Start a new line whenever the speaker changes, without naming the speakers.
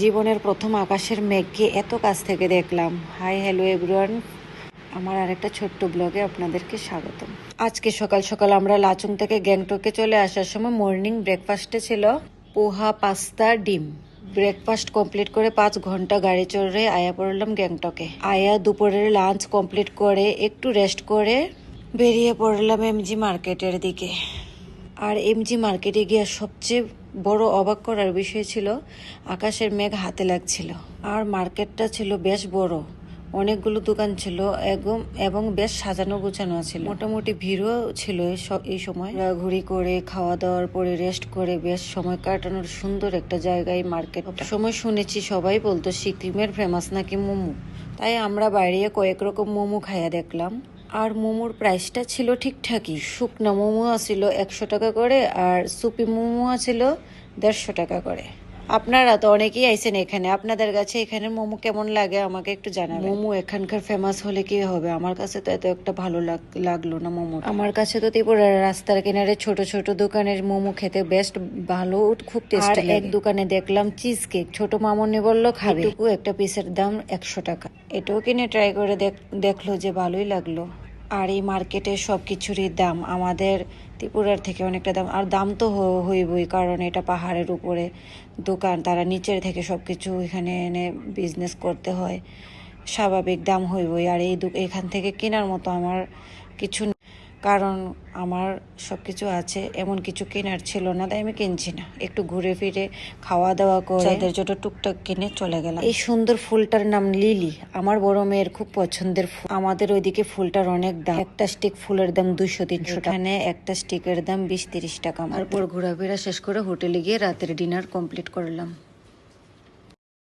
জীবনের প্রথম আকাশের মেঘকে এত কাছ থেকে দেখলাম। হাই হ্যালো এভরিওয়ান, আমার আরেকটা ছোট্ট ব্লগে আপনাদেরকে স্বাগতম। আজকে সকাল সকাল আমরা লাচুং থেকে গ্যাংটকে চলে আসার সময় মর্নিং ব্রেকফাস্টে ছিল পোহা, পাস্তা, ডিম। ব্রেকফাস্ট কমপ্লিট করে 5 ঘন্টা গাড়ি চড়ে আয়া পড়লাম গ্যাংটকে। আয়া দুপুরের লাঞ্চ কমপ্লিট করে একটু রেস্ট করে বেরিয়ে পড়লাম এমজি মার্কেটের দিকে। আর এমজি মার্কেটে গিয়ে সবচেয়ে বড় অবাক করার বিষয় ছিল আকাশের মেঘ হাতে লাগছিল। আর মার্কেটটা ছিল বেশ বড়, অনেকগুলো দোকান ছিল এবং বেশ সাজানো গোছানো ছিল। মোটামুটি ভিড়ও ছিল এই সময়। ঘুরি করে খাওয়া দাওয়ার পরে রেস্ট করে বেশ সময় কাটানোর সুন্দর একটা জায়গায় মার্কেট। সময় শুনেছি সবাই বলতো সিকিমের ফেমাস নাকি মোমো, তাই আমরা বাইরে কয়েক রকম মোমো খাইয়া দেখলাম। আর মোমোর প্রাইসটা ছিল ঠিকঠাকই। শুকনা মোমো ছিল 100 টাকা করে, আর সুপি মোমো ছিল 150 টাকা করে। আপনারা তো অনেকেই আইছেন এখানে, আপনাদের কাছে এখানে মোমো কেমন লাগে আমাকে একটু জানাবেন। মোমো এখানকার ফেমাস হলে কি হবে, আমার কাছে তো এত একটা ভালো লাগলো না মোমো। আমার কাছে তো ত্রিপুরার রাস্তার কিনারে ছোট ছোট দোকানের মোমো খেতে বেস্ট ভালো, খুব টেস্টি লাগে। এক দোকানে দেখলাম চিজ কেক, ছোট মামনি বললো খাবে, একটা পিসের দাম 100 টাকা। এটাও কিনে ট্রাই করে দেখলো যে ভালোই লাগলো। আর এই মার্কেটে সবকিছুরই দাম আমাদের ত্রিপুরার থেকে অনেকটা দাম। আর দাম তো হইবই, কারণ এটা পাহাড়ের উপরে দোকান, তারা নিচের থেকে সবকিছু এখানে এনে বিজনেস করতে হয়, স্বাভাবিক দাম হইবই। আর এখান থেকে কেনার মতো আমার কিছু, কারণ আমার সবকিছু আছে, এমন কিছু কেনার ছিল না, তাই আমি কিনছি না। একটু ঘুরে ফিরে খাওয়া দাওয়া করে যাদের যত টুকটাক কিনে চলে গেলাম। এই সুন্দর ফুলটার নাম লিলি, আমার বড় মেয়ের খুব পছন্দের ফুল। আমাদের ওইদিকে ফুলটার অনেক দাম, একটা স্টিক ফুলের দাম 200-300 টাকা, এখানে একটা স্টিকের দাম 20-30 টাকা। তারপর ঘোরাফেরা শেষ করে হোটেলে গিয়ে রাতের ডিনার কমপ্লিট করলাম।